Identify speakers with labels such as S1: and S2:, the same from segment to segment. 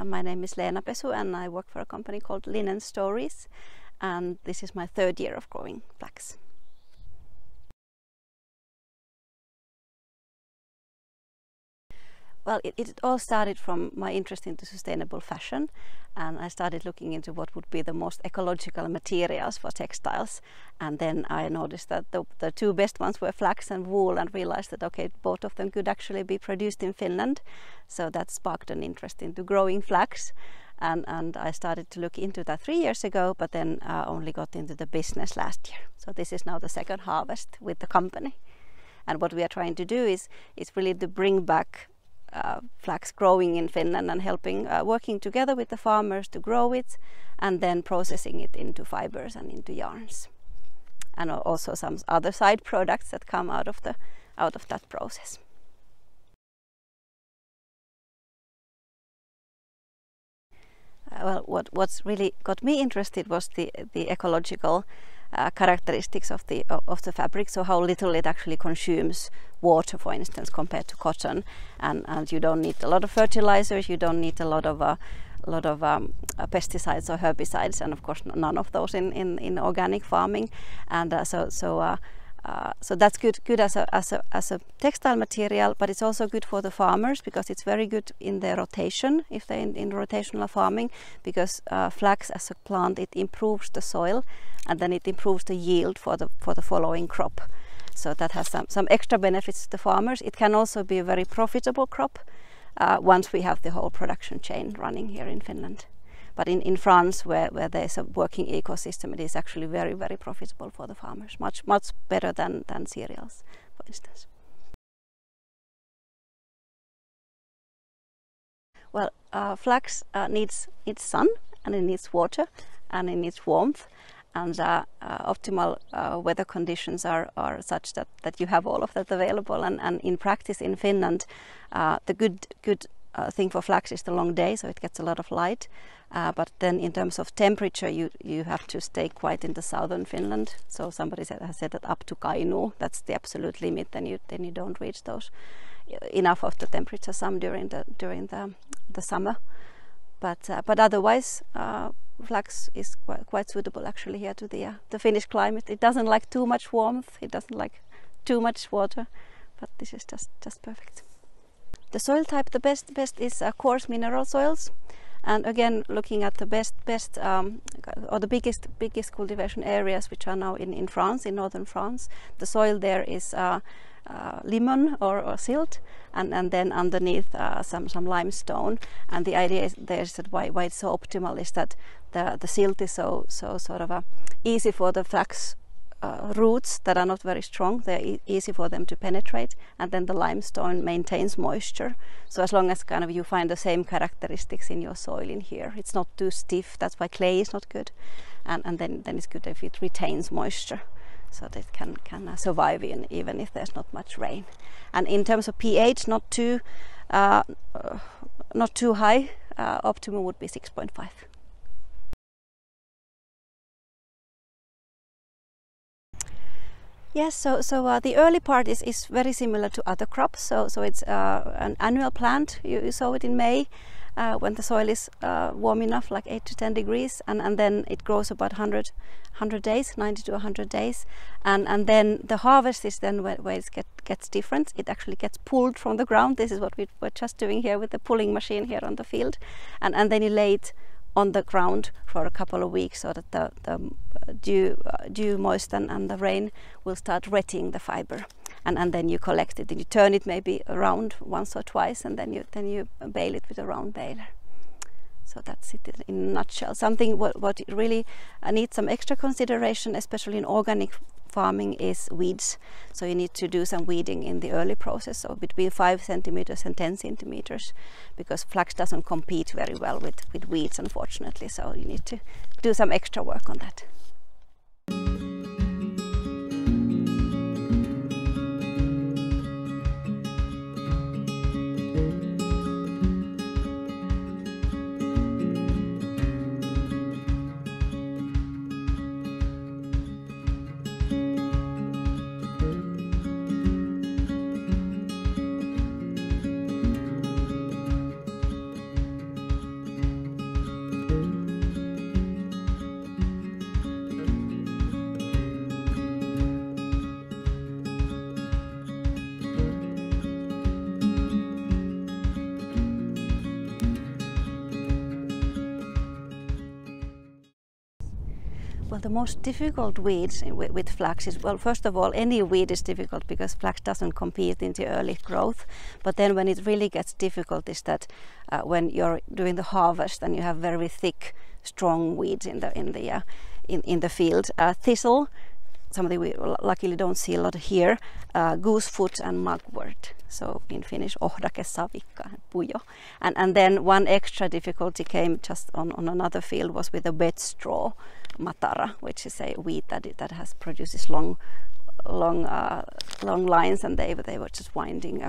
S1: My name is Leena Pesu and I work for a company called Linen Stories, and this is my third year of growing flax. Well, it all started from my interest into sustainable fashion, and I started looking into what would be the most ecological materials for textiles, and then I noticed that the two best ones were flax and wool, and realized that okay, both of them could actually be produced in Finland, so that sparked an interest into growing flax, and I started to look into that 3 years ago, but then only got into the business last year. So this is now the second harvest with the company, and what we are trying to do is really to bring back flax growing in Finland and helping working together with the farmers to grow it and then processing it into fibers and into yarns, and also some other side products that come out of that process. Well, what's really got me interested was the ecological characteristics of the fabric, so how little it actually consumes water, for instance, compared to cotton, and you don't need a lot of fertilizers, you don't need a lot of pesticides or herbicides, and of course none of those in organic farming, and so that's good as a textile material, but it's also good for the farmers because it's very good in their rotation, if they're in rotational farming, because flax as a plant, it improves the soil and then it improves the yield for the following crop. So that has some extra benefits to the farmers. It can also be a very profitable crop once we have the whole production chain running here in Finland. But in France, where there's a working ecosystem, it is actually very, very profitable for the farmers, much better than cereals, for instance. Well, flax needs sun, and it needs water, and it needs warmth, and optimal weather conditions are such that you have all of that available. And in practice in Finland, the good thing for flax is the long day, so it gets a lot of light. But then in terms of temperature, you have to stay quite in the southern Finland. So somebody has said that up to Kainuu, that's the absolute limit. Then you don't reach those enough of the temperature some during the summer. But otherwise, flax is quite suitable actually here to the Finnish climate. It doesn't like too much warmth. It doesn't like too much water. But this is just perfect. The soil type, the best is coarse mineral soils. And again, looking at the best or the biggest cultivation areas, which are now in France, in northern France, the soil there is lemon or silt, and then underneath some limestone. And the idea is that why it's so optimal is that the silt is so sort of easy for the flax roots that are not very strong. They're easy for them to penetrate, and then the limestone maintains moisture. So as long as kind of you find the same characteristics in your soil in here, it's not too stiff. That's why clay is not good, and then it's good if it retains moisture, so that it can survive even if there's not much rain. And in terms of pH, not too high. Optimum would be 6.5. Yes, so the early part is very similar to other crops. So it's an annual plant. You sow it in May when the soil is warm enough, like 8 to 10 degrees, and then it grows about 100 days, 90 to 100 days, and then the harvest is then where it gets different. It actually gets pulled from the ground. This is what we were just doing here with the pulling machine here on the field, and then you lay it on the ground for a couple of weeks so that the dew moist and the rain will start wetting the fiber, and then you collect it and you turn it maybe around once or twice, and then you bale it with a round baler. So that's it in a nutshell. Something what really needs some extra consideration, especially in organic farming, is weeds. So you need to do some weeding in the early process, so between 5 centimeters and 10 centimeters, because flax doesn't compete very well with weeds, unfortunately. So you need to do some extra work on that. Well, the most difficult weeds with flax is, well, first of all, any weed is difficult because flax doesn't compete in the early growth. But then when it really gets difficult is that when you're doing the harvest and you have very thick, strong weeds in the field. Thistle, something we luckily don't see a lot here, goosefoot and mugwort. So in Finnish, ohdake, savikka, pujo. And then one extra difficulty came just on another field was with the wet straw matara, which is a weed that produces long lines, and they were just winding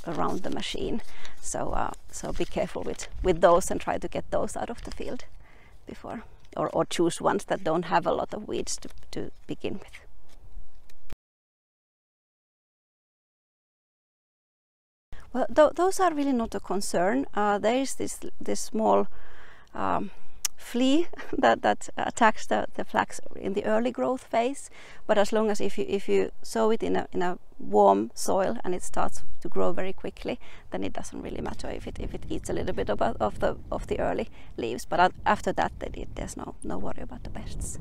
S1: around the machine. So be careful with those and try to get those out of the field before, or choose ones that don't have a lot of weeds to begin with. Well, those are really not a concern. There is this small flea that attacks the flax in the early growth phase, but as long as if you sow it in a warm soil and it starts to grow very quickly, then it doesn't really matter if it eats a little bit of the early leaves. But after that, there's no worry about the pests.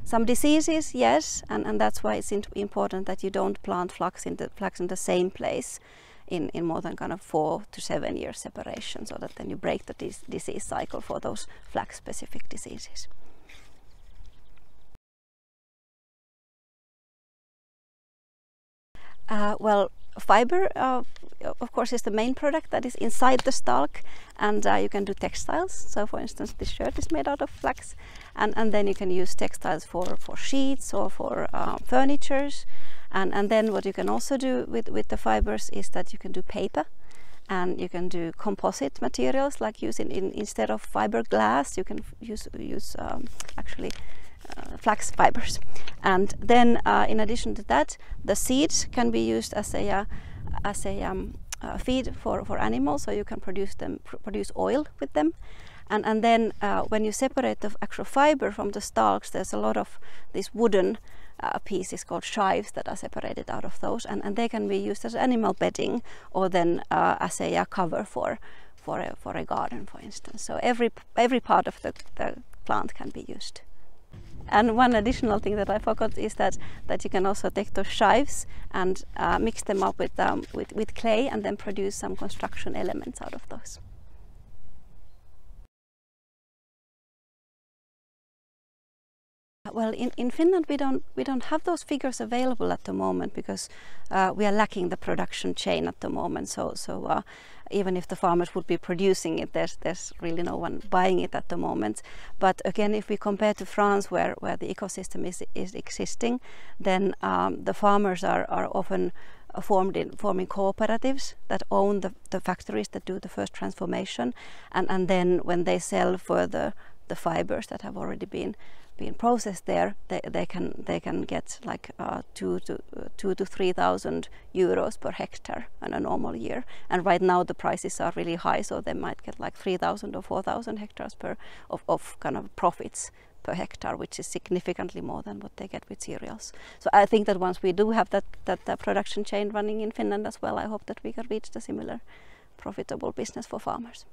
S1: Some diseases, yes, and that's why it's important that you don't plant flax in the same place in more than kind of 4 to 7 year separation, so that then you break the disease cycle for those flax specific diseases. Well, fiber of course is the main product that is inside the stalk, and you can do textiles. So for instance, this shirt is made out of flax, and then you can use textiles for sheets or for furnitures. And then what you can also do with the fibers is that you can do paper, and you can do composite materials, like instead of fiberglass, you can use actually flax fibers. And then in addition to that, the seeds can be used as a feed for animals, so you can produce oil with them. And then when you separate the actual fiber from the stalks, there's a lot of these wooden pieces called shives that are separated out of those, and they can be used as animal bedding, or then as a cover for a garden, for instance. So every part of the plant can be used. And one additional thing that I forgot is that you can also take those shives and mix them up with clay, and then produce some construction elements out of those. Well, in Finland we don't have those figures available at the moment, because we are lacking the production chain at the moment. So even if the farmers would be producing it, there's really no one buying it at the moment. But again, if we compare to France, where the ecosystem is existing, then the farmers are often forming cooperatives that own the factories that do the first transformation, and then when they sell further the fibers that have already been processed there, they can get like 2,000 to 3,000 euros per hectare in a normal year. And right now the prices are really high, so they might get like 3,000 or 4,000 hectares of kind of profits per hectare, which is significantly more than what they get with cereals. So I think that once we do have that production chain running in Finland as well, I hope that we can reach the similar profitable business for farmers.